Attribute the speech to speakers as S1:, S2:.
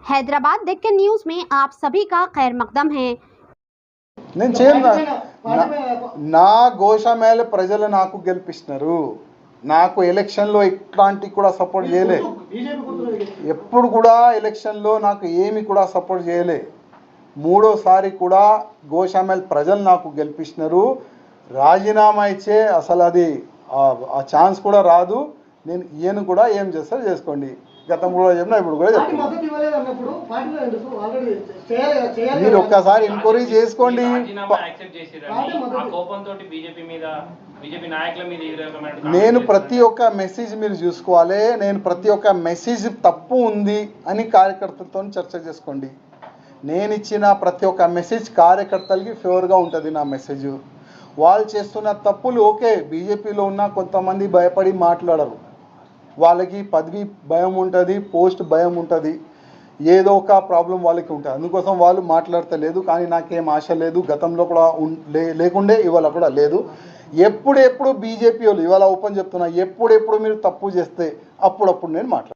S1: Hyderabad Deccan news में आप सभी का खैर मकदम है।
S2: నేను చేయను నా గోషామేల ప్రజలు నాకు గెలిపిస్తున్నారు నాకు ఎలక్షన్లో ఇట్లాంటి కూడా సపోర్ట్ చేయలే ఎప్పుడు కూడా ఎలక్షన్లో నాకు ఏమి కూడా సపోర్ట్ చేయలే మూడోసారి కూడా గోషామేల ప్రజలు నాకు గెలిపిస్తున్నారు రాజీనామా ఇచ్చే అసలు అది ఆ ఛాన్స్ కూడా రాదు నేను ఈయన కూడా ఏం చేస్తారో చేసుకోండి గతంలో కూడా చెప్పినా ఇప్పుడు కూడా మీరు ఒక్కసారి ఎంక్వైరీ చేసుకోండి నేను ప్రతి ఒక్క మెసేజ్ మీరు చూసుకోవాలి నేను ప్రతి ఒక్క మెసేజ్ తప్పు ఉంది అని కార్యకర్తలతో చర్చ చేసుకోండి నేను ఇచ్చిన ప్రతి ఒక్క మెసేజ్ కార్యకర్తలకి ఫేవర్గా ఉంటుంది నా మెసేజ్ వాళ్ళు చేస్తున్న తప్పులు ఓకే బీజేపీలో ఉన్న కొంతమంది భయపడి మాట్లాడరు వాళ్ళకి పదవి భయం ఉంటుంది పోస్ట్ భయం ఉంటుంది ఏదో ఒక ప్రాబ్లం వాళ్ళకి ఉంటుంది అందుకోసం వాళ్ళు మాట్లాడతలేదు కానీ నాకేం ఆశ లేదు గతంలో కూడా లేకుండే ఇవాళ కూడా లేదు ఎప్పుడెప్పుడు బీజేపీ వాళ్ళు ఇవాళ ఓపెన్ చెప్తున్నా ఎప్పుడెప్పుడు మీరు తప్పు చేస్తే అప్పుడప్పుడు నేను మాట్లాడతాను